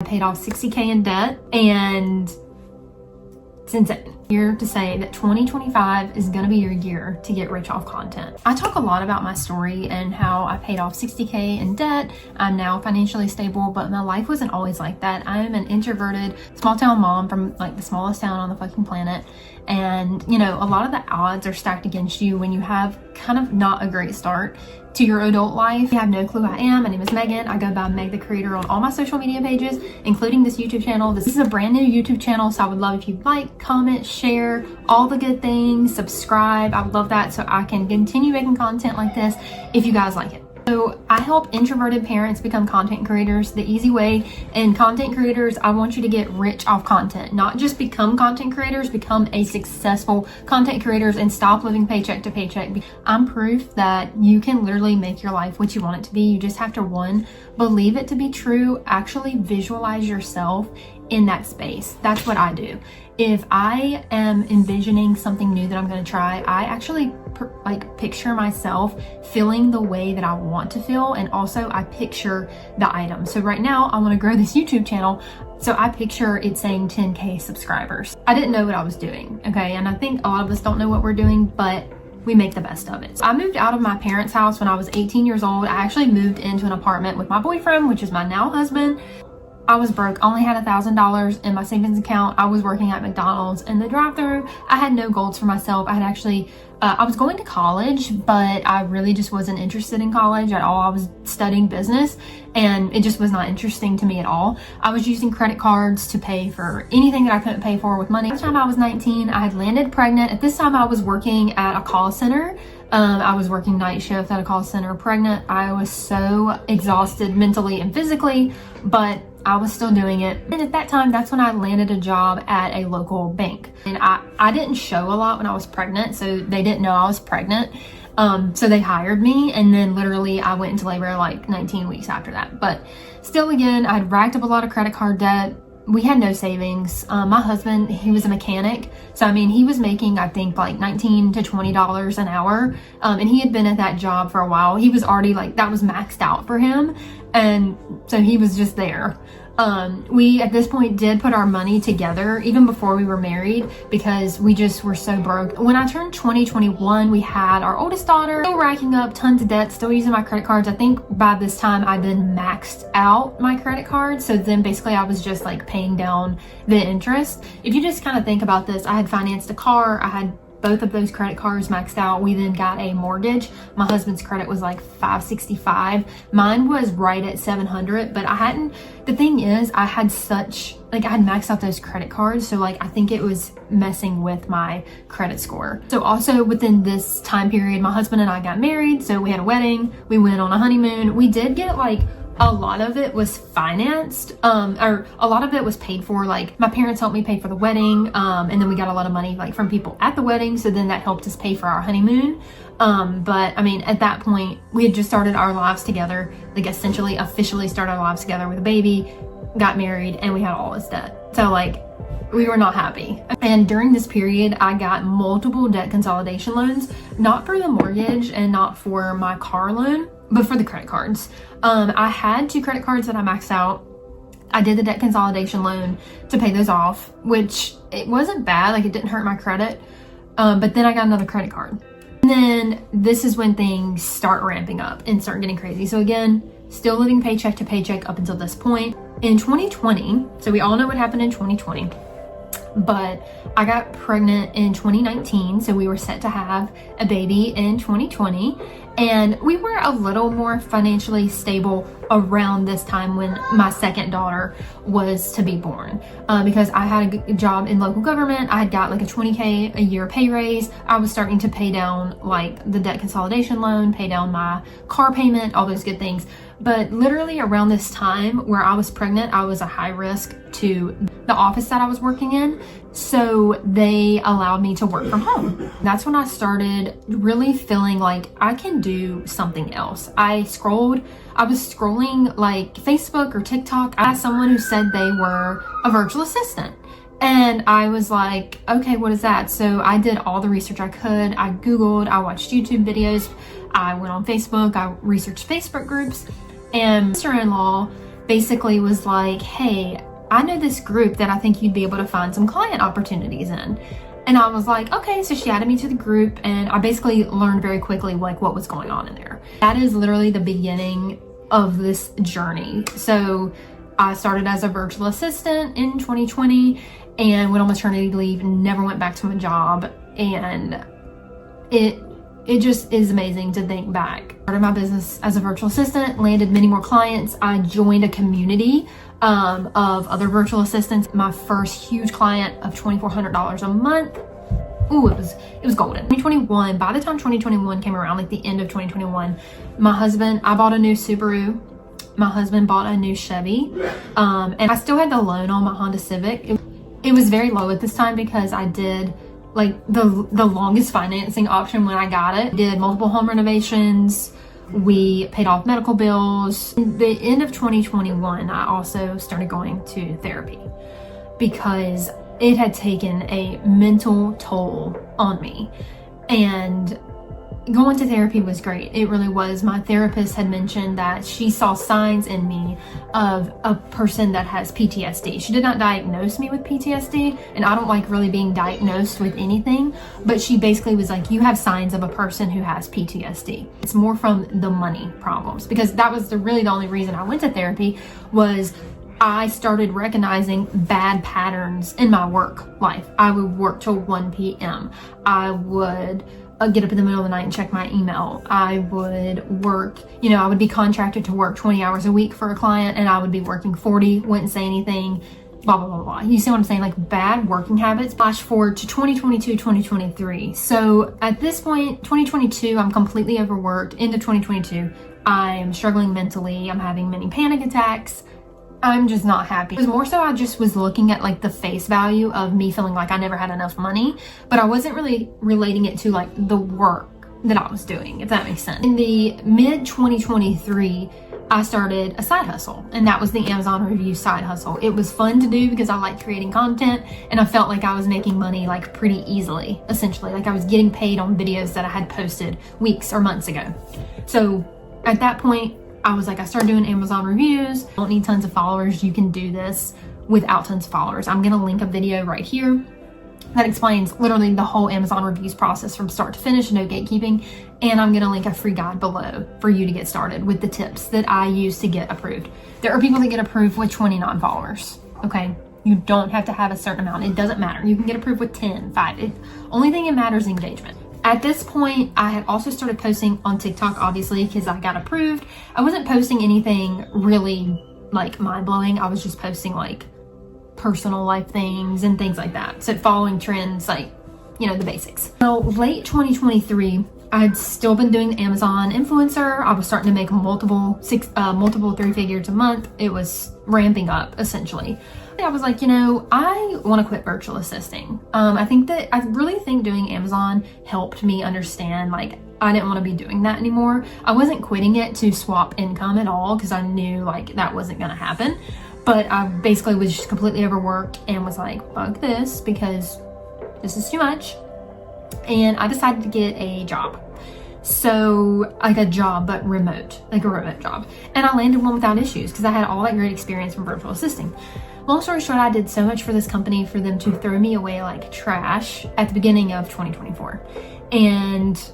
I paid off $60K in debt, and since I'm here to say that 2025 is going to be your year to get rich off content. I talk a lot about my story and how I paid off $60K in debt. I'm now financially stable, but my life wasn't always like that. I am an introverted small town mom from like the smallest town on the fucking planet. And you know, a lot of the odds are stacked against you when you have kind of not a great start to your adult life. You have no clue who I am. My name is Megan. I go by Meg the Creator on all my social media pages, including this YouTube channel. This is a brand new YouTube channel, so I would love if you like, comment, share, all the good things, subscribe. I would love that so I can continue making content like this if you guys like it. So I help introverted parents become content creators the easy way. And content creators, I want you to get rich off content, not just become content creators, become a successful content creators and stop living paycheck to paycheck. I'm proof that you can literally make your life what you want it to be. You just have to, one, believe it to be true, actually visualize yourself in that space. That's what I do. If I am envisioning something new that I'm going to try, I actually picture myself feeling the way that I want to feel, and also I picture the item. So right now I want to grow this YouTube channel, so I picture it saying 10K subscribers. I didn't know what I was doing, okay? And I think a lot of us don't know what we're doing, but we make the best of it. So I moved out of my parents' house when I was 18 years old. I actually moved into an apartment with my boyfriend, which is my now husband. I was broke. I only had $1,000 in my savings account. I was working at McDonald's in the drive-thru. I had no goals for myself. I had actually, I was going to college, but I really just wasn't interested in college at all. I was studying business and it just was not interesting to me at all. I was using credit cards to pay for anything that I couldn't pay for with money. By the time I was 19, I had landed pregnant. At this time I was working at a call center. I was working night shift at a call center pregnant. I was so exhausted mentally and physically, but I was still doing it. And at that time, that's when I landed a job at a local bank. And I didn't show a lot when I was pregnant, so they didn't know I was pregnant. So they hired me, and then literally I went into labor like 19 weeks after that. But still, again, I'd racked up a lot of credit card debt. We had no savings. My husband, he was a mechanic. So, I mean, he was making, I think, like $19 to $20 an hour. And he had been at that job for a while. He was already like, that was maxed out for him. And so he was just there. We, at this point, did put our money together even before we were married because we just were so broke. When I turned 2021, we had our oldest daughter, still racking up tons of debt, still using my credit cards. I think by this time I then maxed out my credit cards. So then basically I was just like paying down the interest. If you just kind of think about this, I had financed a car. I had both of those credit cards maxed out. We then got a mortgage. My husband's credit was like 565. Mine was right at 700, but the thing is, I had maxed out those credit cards. So like, I think it was messing with my credit score. So also within this time period, my husband and I got married. So we had a wedding, we went on a honeymoon. We did get like, a lot of it was financed, or a lot of it was paid for. Like my parents helped me pay for the wedding. And then we got a lot of money like from people at the wedding. So then that helped us pay for our honeymoon. But I mean, at that point we had just started our lives together, like essentially officially started our lives together with a baby, got married, and we had all this debt. So like, we were not happy. And during this period, I got multiple debt consolidation loans, not for the mortgage and not for my car loan, but for the credit cards. I had 2 credit cards that I maxed out. I did the debt consolidation loan to pay those off, which it wasn't bad. Like it didn't hurt my credit. But then I got another credit card. And then this is when things start ramping up and start getting crazy. So again, still living paycheck to paycheck up until this point. In 2020, so we all know what happened in 2020. But I got pregnant in 2019, so we were set to have a baby in 2020, and we were a little more financially stable around this time when my second daughter was to be born, because I had a job in local government. I had got like a $20K a year pay raise. I was starting to pay down like the debt consolidation loan, pay down my car payment, all those good things. But literally around this time where I was pregnant, I was a high risk to the office that I was working in. So they allowed me to work from home. That's when I started really feeling like I can do something else. I was scrolling like Facebook or TikTok. I asked someone who said they were a virtual assistant. And I was like, okay, what is that? So I did all the research I could. I Googled, I watched YouTube videos. I went on Facebook, I researched Facebook groups. And my sister-in-law basically was like, hey, I know this group that I think you'd be able to find some client opportunities in. And I was like, okay. So she added me to the group, and I basically learned very quickly like what was going on in there. That is literally the beginning of this journey. So I started as a virtual assistant in 2020 and went on maternity leave and never went back to my job. And it just is amazing to think back. Started my business as a virtual assistant, landed many more clients. I joined a community of other virtual assistants. My first huge client of $2,400 a month. Ooh, it was golden. 2021, by the time 2021 came around, like the end of 2021, I bought a new Subaru. My husband bought a new Chevy. And I still had the loan on my Honda Civic. It was very low at this time because I did like the longest financing option when I got it. Did multiple home renovations. We paid off medical bills. At the end of 2021, I also started going to therapy because it had taken a mental toll on me. And going to therapy was great. It really was. My therapist had mentioned that she saw signs in me of a person that has PTSD. She did not diagnose me with PTSD, and I don't like really being diagnosed with anything, but she basically was like, you have signs of a person who has PTSD. It's more from the money problems, because that was really the only reason I went to therapy. Was I started recognizing bad patterns in my work life. I would work till 1 p.m. I would get up in the middle of the night and check my email. I would work, I would be contracted to work 20 hours a week for a client, and I would be working 40, wouldn't say anything, blah, blah, blah, blah. You see what I'm saying? Like bad working habits. Flash forward to 2022, 2023. So at this point, 2022, I'm completely overworked. Into 2022, I'm struggling mentally. I'm having many panic attacks. I'm just not happy. It was more so I just was looking at like the face value of me feeling like I never had enough money, but I wasn't really relating it to like the work that I was doing, if that makes sense. In the mid 2023, I started a side hustle, and that was the Amazon review side hustle. It was fun to do because I like creating content, and I felt like I was making money like pretty easily, essentially. Like I was getting paid on videos that I had posted weeks or months ago. So at that point, I was like, I started doing Amazon reviews. Don't need tons of followers. You can do this without tons of followers. I'm gonna link a video right here that explains literally the whole Amazon reviews process from start to finish, no gatekeeping. And I'm gonna link a free guide below for you to get started with the tips that I use to get approved. There are people that get approved with 29 followers, okay? You don't have to have a certain amount. It doesn't matter. You can get approved with 10, 5. Only thing that matters is engagement. At this point, I had also started posting on TikTok, obviously, because I got approved. I wasn't posting anything really like mind-blowing. I was just posting like personal life things and things like that. So following trends, like, the basics. So late 2023, I had still been doing the Amazon influencer. I was starting to make multiple 3 figures a month. It was ramping up essentially. I was like, I want to quit virtual assisting. I really think doing Amazon helped me understand, like, I didn't want to be doing that anymore. I wasn't quitting it to swap income at all because I knew like that wasn't going to happen. But I basically was just completely overworked and was like, fuck this, because this is too much. And I decided to get a job. So like a job, but remote, like a remote job. And I landed one without issues because I had all that great experience from virtual assisting. Long story short, I did so much for this company for them to throw me away like trash at the beginning of 2024. And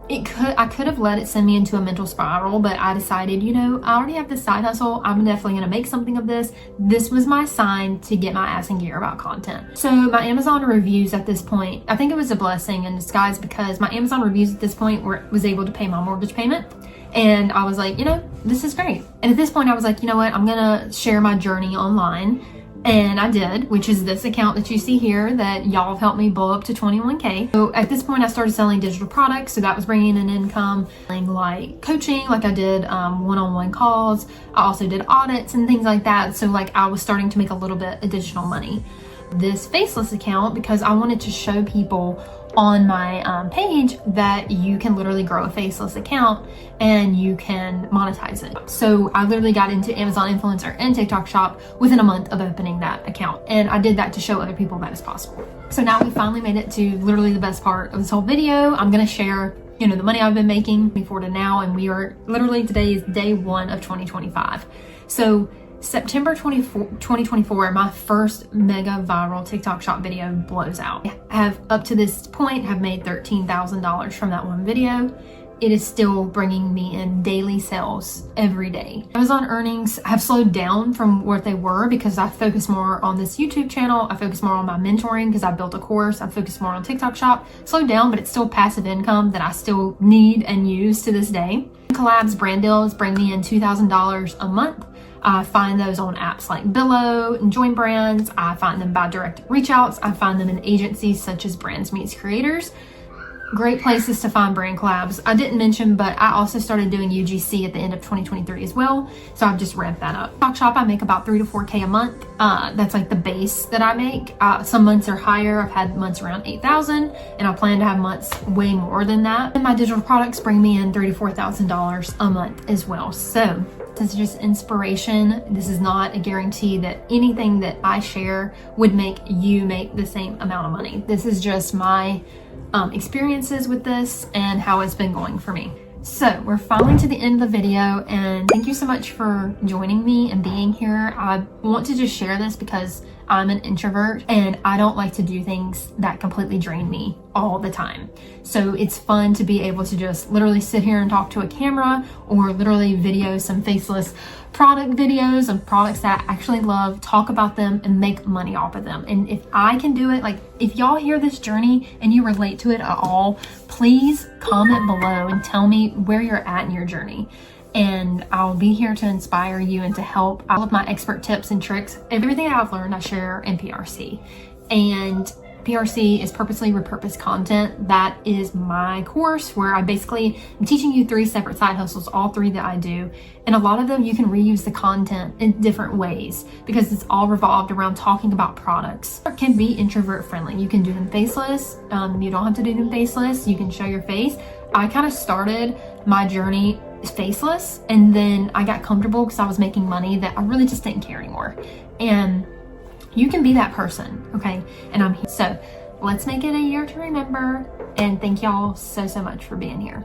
I could have let it send me into a mental spiral, but I decided, I already have this side hustle. I'm definitely going to make something of this. This was my sign to get my ass in gear about content. So my Amazon reviews at this point, I think it was a blessing in disguise because my Amazon reviews at this point was able to pay my mortgage payment. And I was like, this is great. And at this point I was like, I'm going to share my journey online. And I did, which is this account that you see here that y'all have helped me blow up to 21K. So at this point I started selling digital products. So that was bringing in income, like coaching, like I did one-on-one calls. I also did audits and things like that. So like I was starting to make a little bit additional money. This faceless account, because I wanted to show people on my page that you can literally grow a faceless account and you can monetize it. So I literally got into Amazon influencer and TikTok shop within a month of opening that account. And I did that to show other people that it's possible. So now we finally made it to literally the best part of this whole video. I'm going to share, the money I've been making before to now. And we are literally, today is day 1 of 2025. So September 2024, my first mega viral TikTok shop video blows out. I have up to this point have made $13,000 from that one video. It is still bringing me in daily sales every day. Amazon earnings have slowed down from what they were because I focus more on this YouTube channel. I focus more on my mentoring because I built a course. I focus more on TikTok shop. Slowed down, but it's still passive income that I still need and use to this day. Collabs, brand deals bring me in $2,000 a month. I find those on apps like Billo and Join Brands. I find them by direct reach outs. I find them in agencies such as Brands Meets Creators. Great places to find brand collabs. I didn't mention, but I also started doing UGC at the end of 2023 as well. So I've just ramped that up. TikTok shop, I make about $3 to $4K a month. That's like the base that I make. Some months are higher. I've had months around 8,000 and I plan to have months way more than that. And my digital products bring me in $34,000 a month as well. So this is just inspiration. This is not a guarantee that anything that I share would make you make the same amount of money. This is just my experiences with this and how it's been going for me. So we're finally to the end of the video, and thank you so much for joining me and being here. I want to just share this because I'm an introvert and I don't like to do things that completely drain me all the time. So it's fun to be able to just literally sit here and talk to a camera, or literally video some faceless product videos of products that I actually love, talk about them and make money off of them. And if I can do it, like if y'all hear this journey and you relate to it at all, please comment below and tell me where you're at in your journey. And I'll be here to inspire you and to help. All of my expert tips and tricks, everything I've learned, I share in PRC. And PRC is purposely repurposed content. That is my course where I basically am teaching you 3 separate side hustles, all 3 that I do. And a lot of them you can reuse the content in different ways because it's all revolved around talking about products. It can be introvert friendly. You can do them faceless. You don't have to do them faceless. You can show your face. I kind of started my journey faceless, and then I got comfortable because I was making money that I really just didn't care anymore. And you can be that person, okay? And I'm here. So let's make it a year to remember. And thank y'all so much for being here.